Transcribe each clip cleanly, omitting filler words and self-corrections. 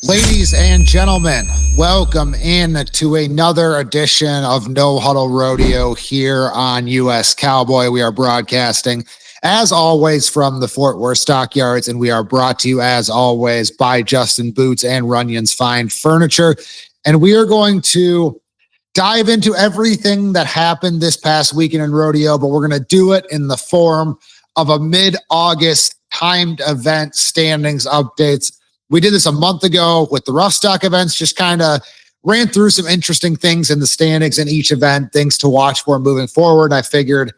Ladies and gentlemen, welcome in to another edition of No Huddle Rodeo here on US Cowboy. We are broadcasting, as always, from the Fort Worth Stockyards, and we are brought to you, as always, by Justin Boots and Runyon's Fine Furniture. And we are going to dive into everything that happened this past weekend in Rodeo, but we're going to do it in the form of a mid-August timed event standings updates. We did this a month ago with the rough stock events, just kind of ran through some interesting things in the standings in each event, things to watch for moving forward. I figured,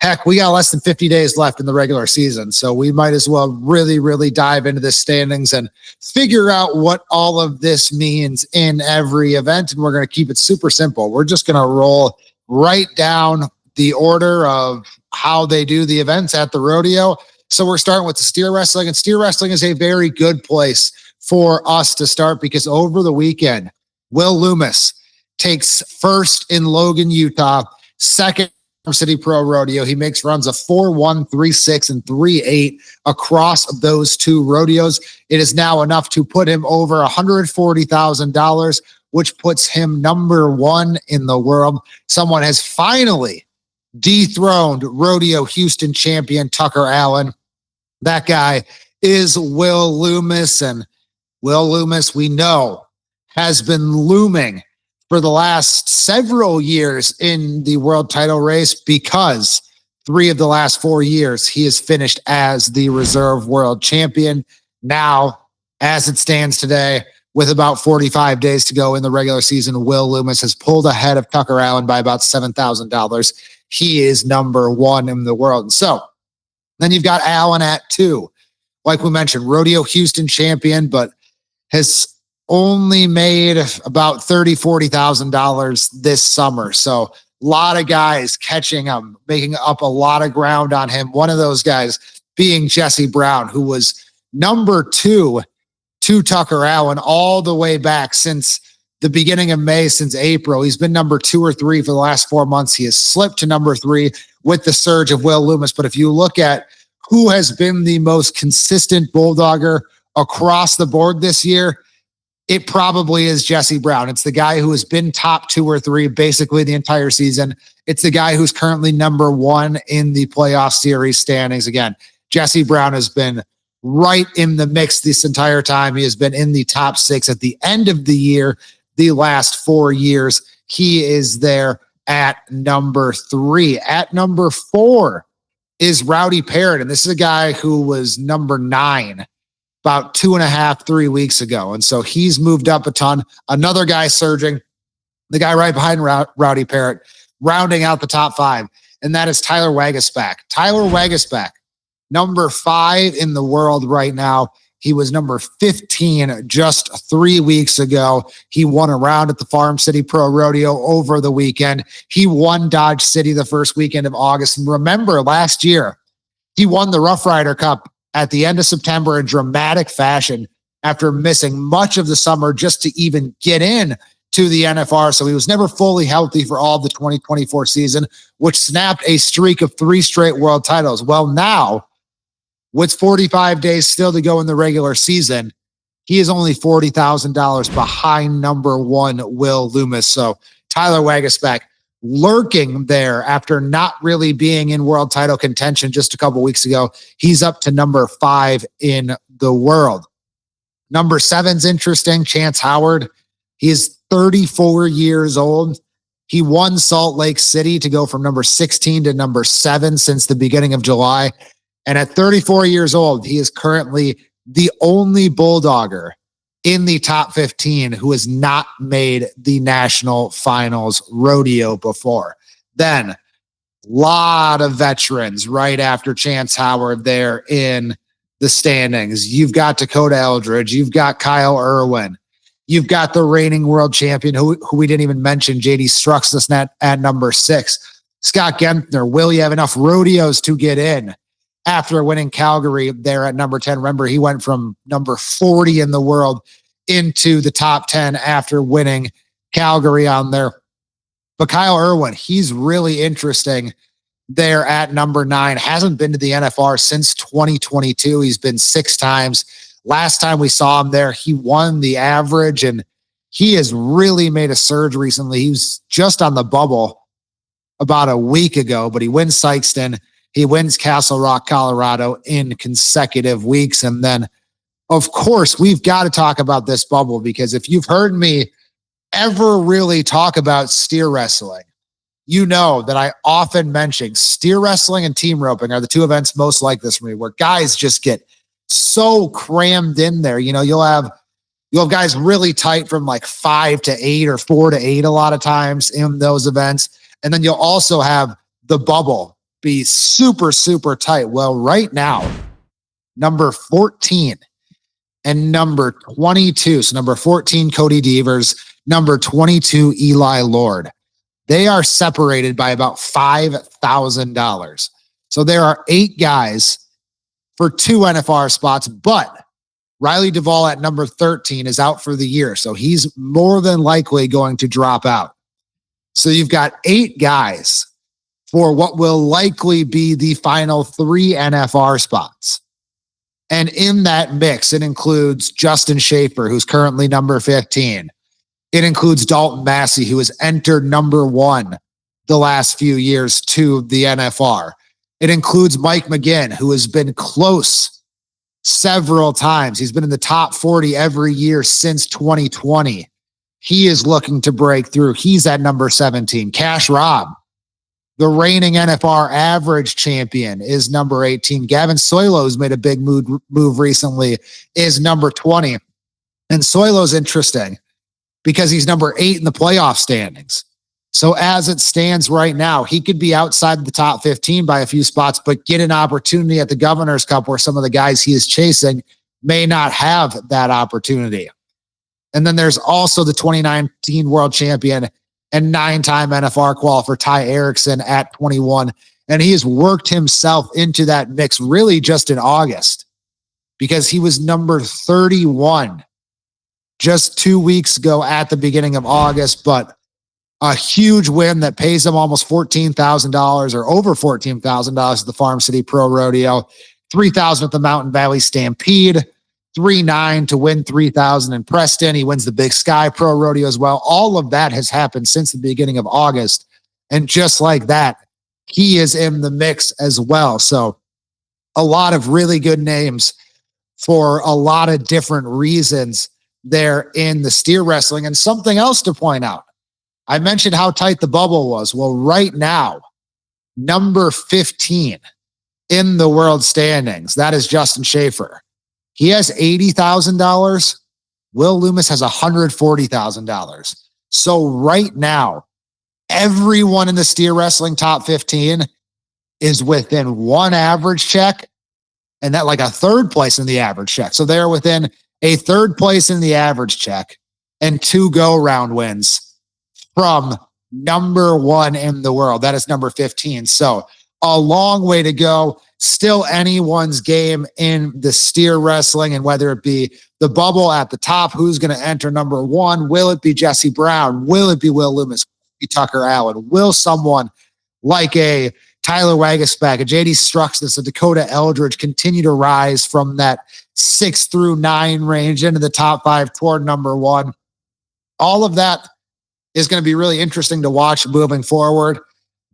heck, we got less than 50 days left in the regular season, so we might as well really dive into the standings and figure out what all of this means in every event. And we're going to keep it super simple. We're just going to roll right down the order of how they do the events at the rodeo. So we're starting with the steer wrestling, and steer wrestling is a very good place for us to start because over the weekend, Will Loomis takes first in Logan, Utah, second City Pro Rodeo. He makes runs of 4-1, 3-6, and 3-8 across those two rodeos. It is now enough to put him over $140,000, which puts him number one in the world. Someone has finally dethroned Rodeo Houston champion Tucker Allen. That guy is Will Loomis, and Will Loomis, we know, has been looming for the last several years in the world title race because 3 of the last 4 years he has finished as the reserve world champion. Now, as it stands today, with about 45 days to go in the regular season, Will Loomis has pulled ahead of Tucker Allen by about $7,000. He is number one in the world. And so then you've got Allen at 2. Like we mentioned, Rodeo Houston champion, but has only made about $30,000-$40,000 this summer. So a lot of guys catching him, making up a lot of ground on him. One of those guys being Jesse Brown, who was number 2 to Tucker Allen all the way back since the beginning of May, since April. He's been number 2 or 3 for the last 4 months. He has slipped to number 3 with the surge of Will Loomis. But if you look at who has been the most consistent bulldogger across the board this year, it probably is Jesse Brown. It's the guy who has been top 2 or 3 basically the entire season. It's the guy who's currently number 1 in the playoff series standings. Again, Jesse Brown has been right in the mix this entire time. He has been in the top 6 at the end of the year. The last 4 years, he is there at number 3. At number 4 is Rowdy Parrott, and this is a guy who was number 9 about 2.5, 3 weeks ago. And so he's moved up a ton. Another guy surging, the guy right behind Rowdy Parrott, rounding out the top 5, and that is Tyler Wagasback. Tyler Wagasback, number 5 in the world right now. He was number 15 just 3 weeks ago. He won a round at the Farm City Pro Rodeo over the weekend. He won Dodge City the first weekend of August. And remember, last year, he won the Rough Rider Cup at the end of September in dramatic fashion after missing much of the summer just to even get in to the NFR. So he was never fully healthy for all of the 2024 season, which snapped a streak of 3 straight world titles. Well, now, with 45 days still to go in the regular season, he is only $40,000 behind number 1, Will Loomis. So Tyler Wagasback lurking there after not really being in world title contention just a couple weeks ago. He's up to number 5 in the world. Number 7's interesting, Chance Howard. He is 34 years old. He won Salt Lake City to go from number 16 to number 7 since the beginning of July. And at 34 years old, he is currently the only bulldogger in the top 15 who has not made the national finals rodeo before. Then, a lot of veterans right after Chance Howard there in the standings. You've got Dakota Eldridge. You've got Kyle Irwin. You've got the reigning world champion, who we didn't even mention, JD Struxness at number 6. Scott Gentner. Will you have enough rodeos to get in? After winning Calgary there at number 10. Remember, he went from number 40 in the world into the top 10 after winning Calgary on there. But Kyle Irwin, he's really interesting there at number 9. Hasn't been to the NFR since 2022. He's been 6 times. Last time we saw him there, he won the average, and he has really made a surge recently. He was just on the bubble about a week ago, but he wins Sykeston. He wins Castle Rock, Colorado in consecutive weeks. And then, of course, we've got to talk about this bubble, because if you've heard me ever really talk about steer wrestling, you know that I often mention steer wrestling and team roping are the two events most like this for me, where guys just get so crammed in there. You know, you'll have guys really tight from like 5 to 8 or 4 to 8 a lot of times in those events. And then you'll also have the bubble be super, super tight. Well, right now, number 14 and number 22, so number 14, Cody Devers, number 22, Eli Lord, they are separated by about $5,000. So there are 8 guys for 2 NFR spots, but Riley Duvall at number 13 is out for the year, so he's more than likely going to drop out. So you've got 8 guys for what will likely be the final 3 NFR spots. And in that mix, it includes Justin Schaefer, who's currently number 15. It includes Dalton Massey, who has entered number 1 the last few years to the NFR. It includes Mike McGinn, who has been close several times. He's been in the top 40 every year since 2020. He is looking to break through. He's at number 17. Cash Robb, the reigning NFR average champion, is number 18. Gavin Soilo's made a big move recently, is number 20. And Soilo's interesting because he's number 8 in the playoff standings. So as it stands right now, he could be outside the top 15 by a few spots, but get an opportunity at the Governor's Cup where some of the guys he is chasing may not have that opportunity. And then there's also the 2019 world champion and 9-time NFR qualifier Ty Erickson at 21. And he has worked himself into that mix really just in August, because he was number 31 just 2 weeks ago at the beginning of August, but a huge win that pays him almost $14,000 or over $14,000 at the Farm City Pro Rodeo, $3,000 at the Mountain Valley Stampede, $3,900 to win $3,000 in Preston. He wins the Big Sky Pro Rodeo as well. All of that has happened since the beginning of August. And just like that, he is in the mix as well. So a lot of really good names for a lot of different reasons there in the steer wrestling. And something else to point out, I mentioned how tight the bubble was. Well, right now, number 15 in the world standings, that is Justin Schaefer. He has $80,000. Will Loomis has $140,000. So right now, everyone in the steer wrestling top 15 is within 1 average check, and that like a 3rd place in the average check. So they're within a 3rd place in the average check and 2 go-round wins from number 1 in the world. That is number 15. So a long way to go. Still anyone's game in the steer wrestling, and whether it be the bubble at the top, who's going to enter number 1? Will it be Jesse Brown? Will it be Will Loomis? Will it be Tucker Allen? Will someone like a Tyler Wagasback, a JD Struxness, a Dakota Eldridge continue to rise from that 6 through 9 range into the top 5 toward number 1? All of that is going to be really interesting to watch moving forward.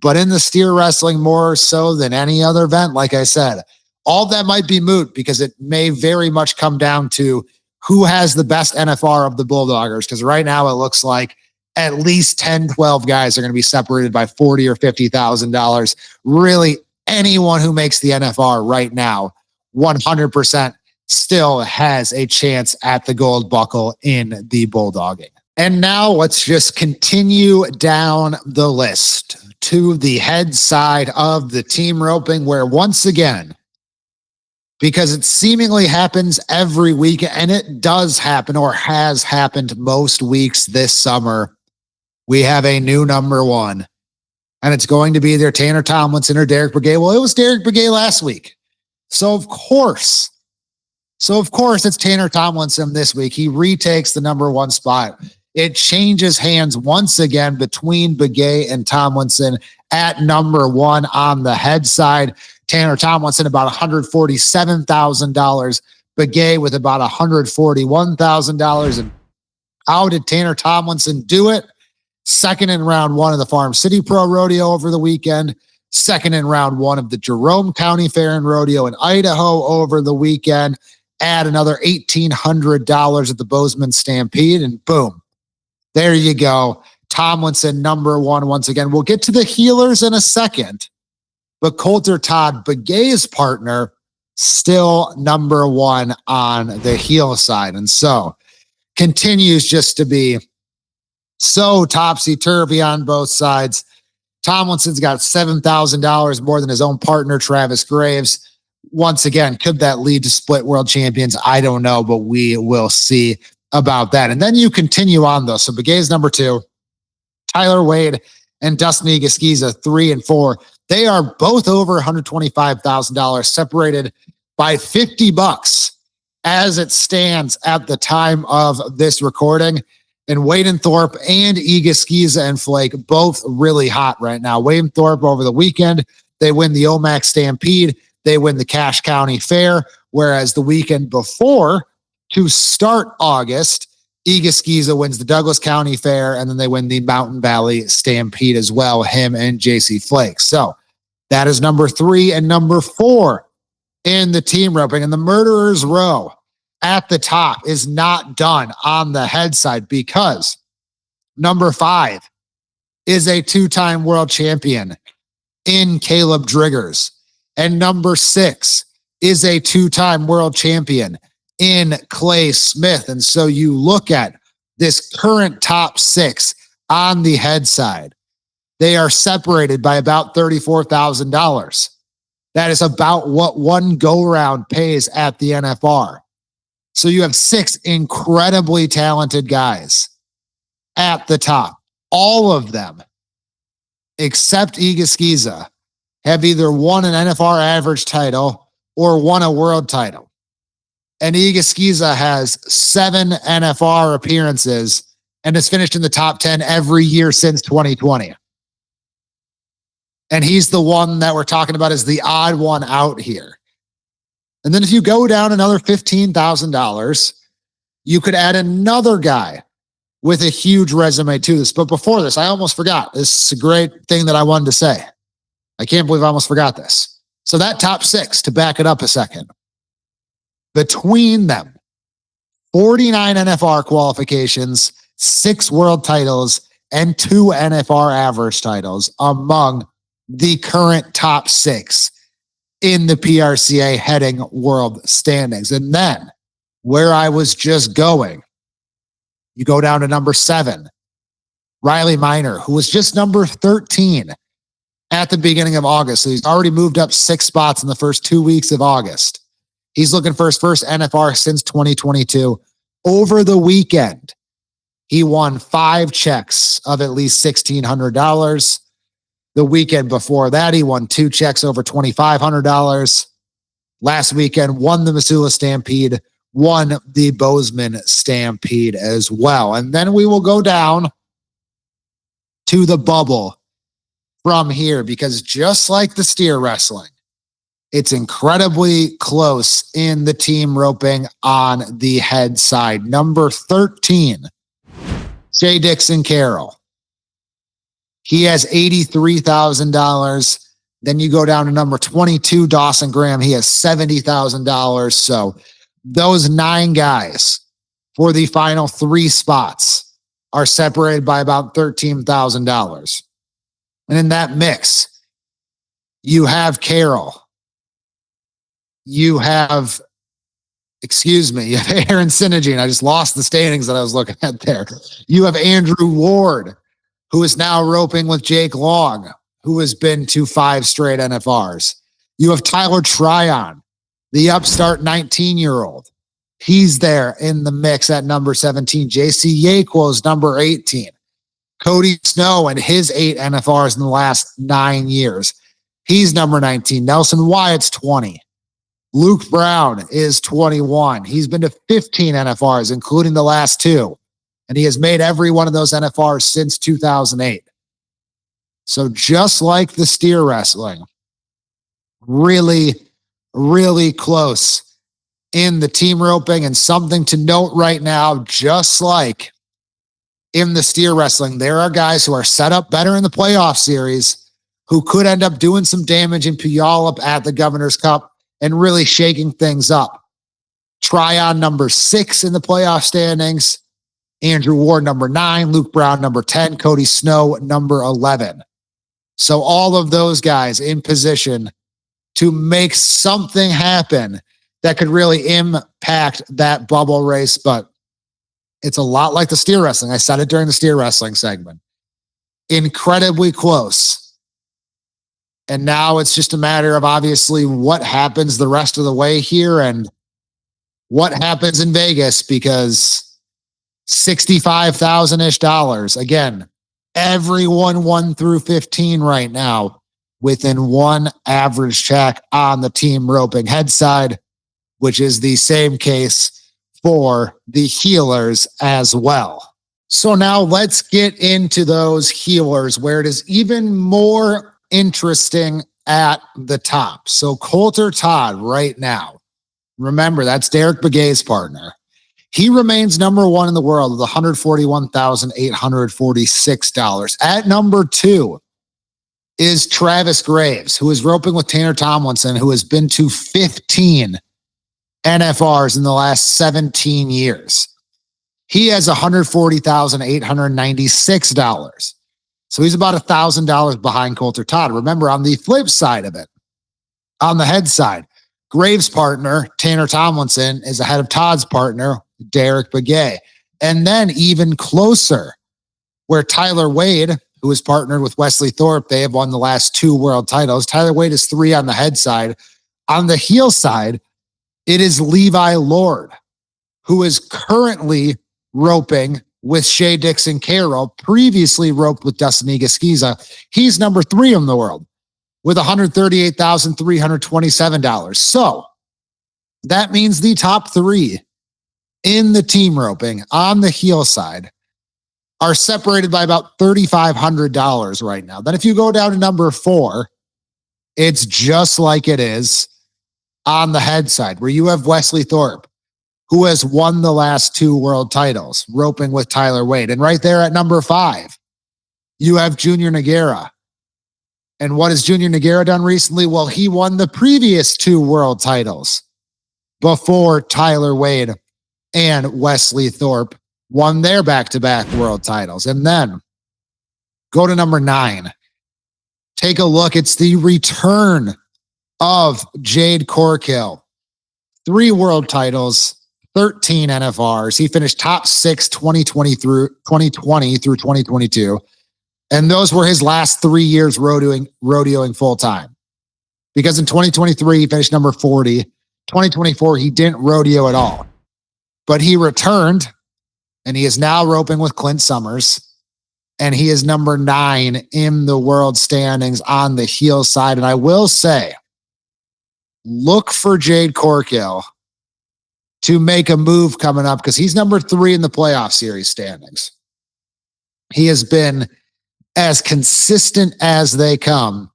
But in the steer wrestling, more so than any other event, like I said, all that might be moot, because it may very much come down to who has the best NFR of the Bulldoggers. Because right now it looks like at least 10, 12 guys are going to be separated by $40,000 or $50,000. Really, anyone who makes the NFR right now, 100% still has a chance at the gold buckle in the bulldogging. And now let's just continue down the list to the head side of the team roping, where once again, because it seemingly happens every week, and it does happen or has happened most weeks this summer, we have a new number 1, and it's going to be either Tanner Tomlinson or Derek Brigay. Well, it was Derek Brigay last week. So of course it's Tanner Tomlinson this week. He retakes the number 1 spot. It changes hands once again between Begay and Tomlinson at number 1 on the head side. Tanner Tomlinson about $147,000 Begay with about $141,000. And how did Tanner Tomlinson do it? Second in round one of the Farm City Pro Rodeo over the weekend. Second in round one of the Jerome County Fair and Rodeo in Idaho over the weekend. Add another $1,800 at the Bozeman Stampede, and boom, there you go. Tomlinson, number one once again. We'll get to the healers in a second, but Coulter Todd, Begay's partner, still number one on the heel side. And so continues just to be so topsy-turvy on both sides. Tomlinson's got $7,000 more than his own partner, Travis Graves. Once again, could that lead to split world champions? I don't know, but we will see about that. And then you continue on, though. So Begay's number two, Tyler Wade and Dustin Egaskiza, 3 and 4. They are both over $125,000, separated by $50 as it stands at the time of this recording. And Wadenthorpe and Egaskiza and Flake both really hot right now. Wadenthorpe over the weekend, they win the Omac Stampede. They win the Cache County Fair, whereas the weekend before, to start August, Egaskiza wins the Douglas County Fair, and then they win the Mountain Valley Stampede as well, him and JC Flake. So that is number 3 and number 4 in the team roping. And the Murderers Row at the top is not done on the head side, because number 5 is a 2-time world champion in Caleb Driggers. And number 6 is a 2-time world champion in Clay Smith. And so you look at this current top 6 on the head side, they are separated by about $34,000. That is about what one go-round pays at the NFR. So you have 6 incredibly talented guys at the top. All of them, except Egaskiza, have either won an NFR average title or won a world title. And Egaskiza has 7 NFR appearances and has finished in the top 10 every year since 2020. And he's the one that we're talking about as the odd one out here. And then if you go down another $15,000, you could add another guy with a huge resume to this. But before this, I almost forgot. This is a great thing that I wanted to say. I can't believe I almost forgot this. So that top 6, to back it up a second, between them, 49 NFR qualifications, 6 world titles, and 2 NFR average titles among the current top 6 in the PRCA heading world standings. And then where I was just going, you go down to number 7, Riley Minor, who was just number 13 at the beginning of August. So he's already moved up 6 spots in the first 2 weeks of August. He's looking for his first NFR since 2022. Over the weekend, he won 5 checks of at least $1,600. The weekend before that, he won 2 checks over $2,500. Last weekend, won the Missoula Stampede, won the Bozeman Stampede as well. And then we will go down to the bubble from here, because just like the steer wrestling, it's incredibly close in the team roping on the head side. Number 13, Jay Dixon Carroll. He has $83,000. Then you go down to number 22, Dawson Graham. He has $70,000. So those 9 guys for the final 3 spots are separated by about $13,000. And in that mix, you have Carroll. You have Aaron Synergy. I just lost the standings that I was looking at there. You have Andrew Ward, who is now roping with Jake Long, who has been to 5 straight NFRs. You have Tyler Tryon, the upstart 19-year-old. He's there in the mix at number 17. JC Yaquo's number 18. Cody Snow and his 8 NFRs in the last 9 years. He's number 19. Nelson Wyatt's 20. Luke Brown is 21. He's been to 15 NFRs, including the last 2. And he has made every one of those NFRs since 2008. So just like the steer wrestling, really, really close in the team roping. And something to note right now, just like in the steer wrestling, there are guys who are set up better in the playoff series who could end up doing some damage in Puyallup at the Governor's Cup and really shaking things up. Tryon number 6 in the playoff standings, Andrew Ward number 9, Luke Brown number 10, Cody Snow number 11. So all of those guys in position to make something happen that could really impact that bubble race. But it's a lot like the steer wrestling. I said it during the steer wrestling segment. Incredibly close. And now it's just a matter of obviously what happens the rest of the way here and what happens in Vegas, because $65,000-ish. Again, everyone 1 through 15 right now within one average check on the team roping head side, which is the same case for the healers as well. So now let's get into those healers where it is even more interesting at the top. So Coulter Todd right now, remember that's Derek Begay's partner. He remains number 1 in the world with $141,846. At number 2 is Travis Graves, who is roping with Tanner Tomlinson, who has been to 15 NFRs in the last 17 years. He has $140,896. So he's about $1,000 behind Coulter Todd. Remember, on the flip side of it, on the head side, Graves' partner, Tanner Tomlinson, is ahead of Todd's partner, Derek Begay. And then even closer, where Tyler Wade, who is partnered with Wesley Thorpe, they have won the last 2 world titles. Tyler Wade is 3 on the head side. On the heel side, it is Levi Lord, who is currently roping with Shea Dixon Carroll, previously roped with Dustin Egaskiza. He's number 3 in the world with $138,327. So that means the top 3 in the team roping on the heel side are separated by about $3,500 right now. Then if you go down to number 4, it's just like it is on the head side, where you have Wesley Thorpe, who has won the last 2 world titles, roping with Tyler Wade. And right there at number 5, you have Junior Nogueira. And what has Junior Nogueira done recently? Well, he won the previous 2 world titles before Tyler Wade and Wesley Thorpe won their back-to-back world titles. And then go to number 9. Take a look. It's the return of Jade Corkill. 3 world titles, 13 NFRs. He finished top 6 2020 through 2022. And those were his last 3 years rodeoing full time. Because in 2023, he finished number 40. 2024, he didn't rodeo at all. But he returned, and he is now roping with Clint Summers. And he is number 9 in the world standings on the heel side. And I will say, look for Jade Corkill to make a move coming up, because he's number 3 in the playoff series standings. He has been as consistent as they come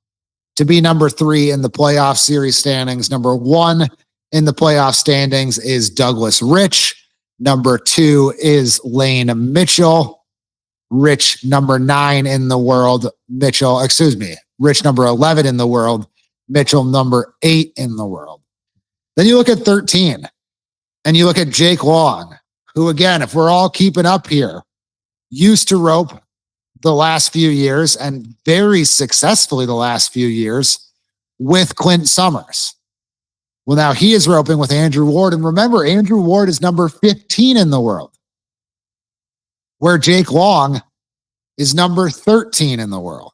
to be number 3 in the playoff series standings. Number 1 in the playoff standings is Douglas Rich. Number 2 is Lane Mitchell. Rich number 9 in the world. Rich number 11 in the world. Mitchell number 8 in the world. Then you look at 13 and you look at Jake Long, who, again, if we're all keeping up here, used to rope the last few years and very successfully the last few years with Clint Summers. Well, now he is roping with Andrew Ward. And remember, Andrew Ward is number 15 in the world, where Jake Long is number 13 in the world.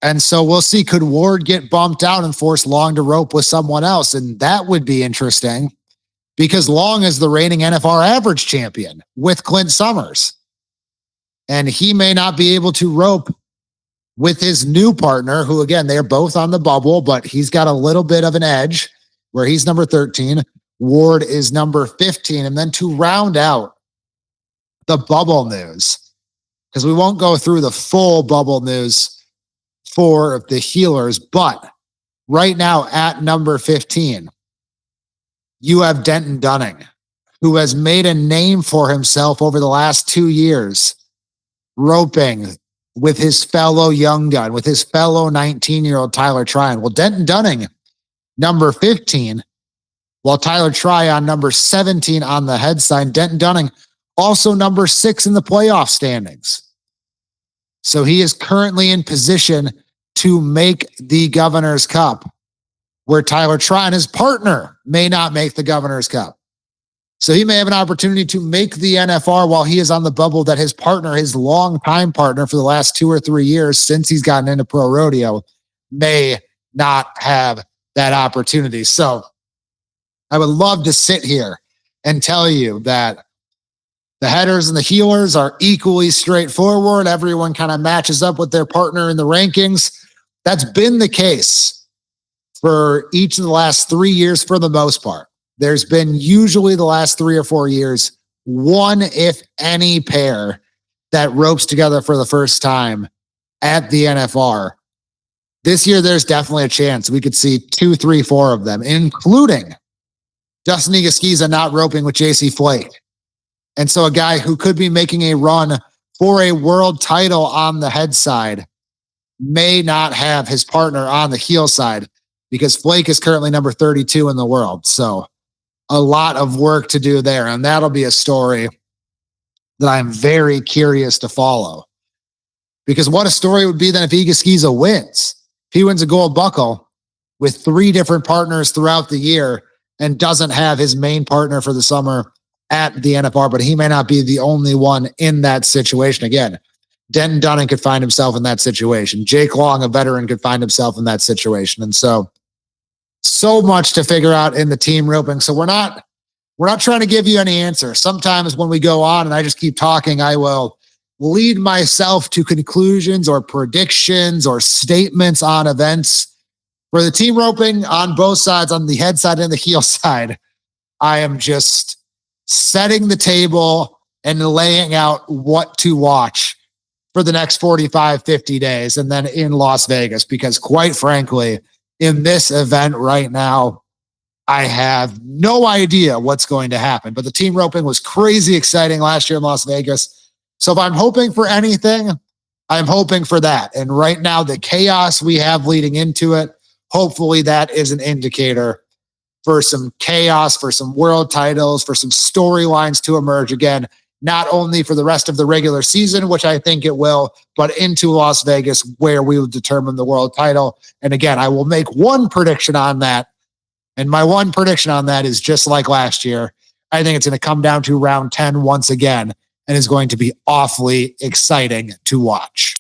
And so we'll see, could Ward get bumped out and force Long to rope with someone else? And that would be interesting, because Long is the reigning NFR average champion with Clint Summers. And he may not be able to rope with his new partner, who, again, they're both on the bubble, but he's got a little bit of an edge where he's number 13. Ward is number 15. And then to round out the bubble news, because we won't go through the full bubble news for the healers, but right now at number 15, you have Denton Dunning, who has made a name for himself over the last 2 years, roping with his fellow young gun, with his fellow 19-year-old Tyler Tryon. Well, Denton Dunning, number 15, while Tyler Tryon, number 17 on the head side. Denton Dunning, also number 6 in the playoff standings. So he is currently in position to make the Governor's Cup, where Tyler Tryon, his partner, may not make the Governor's Cup. So he may have an opportunity to make the NFR while he is on the bubble that his partner, his longtime partner for the last 2 or 3 years since he's gotten into pro rodeo, may not have that opportunity. So I would love to sit here and tell you that the headers and the heelers are equally straightforward. Everyone kind of matches up with their partner in the rankings. That's been the case for each of the last 3 years for the most part. There's been usually the last 3 or 4 years, one, if any, pair that ropes together for the first time at the NFR. This year, there's definitely a chance we could see 2, 3, 4 of them, including Justin Egaskiza not roping with JC Flake. And so a guy who could be making a run for a world title on the head side may not have his partner on the heel side because Flake is currently number 32 in the world. So a lot of work to do there. And that'll be a story that I'm very curious to follow. Because what a story it would be then if Egaskiza wins. If he wins a gold buckle with 3 different partners throughout the year and doesn't have his main partner for the summer at the NFR, but he may not be the only one in that situation. Again, Denton Dunning could find himself in that situation. Jake Long, a veteran, could find himself in that situation. And so much to figure out in the team roping. So we're not trying to give you any answer. Sometimes when we go on and I just keep talking, I will lead myself to conclusions or predictions or statements on events. For the team roping on both sides, on the head side and the heel side, I am just setting the table and laying out what to watch for the next 45, 50 days and then in Las Vegas. Because quite frankly, in this event right now, I have no idea what's going to happen. But the team roping was crazy exciting last year in Las Vegas. So if I'm hoping for anything, I'm hoping for that. And right now, the chaos we have leading into it, hopefully that is an indicator for some chaos, for some world titles, for some storylines to emerge again, not only for the rest of the regular season, which I think it will, but into Las Vegas where we will determine the world title. And again, I will make one prediction on that. And my one prediction on that is just like last year. I think it's going to come down to round 10 once again and is going to be awfully exciting to watch.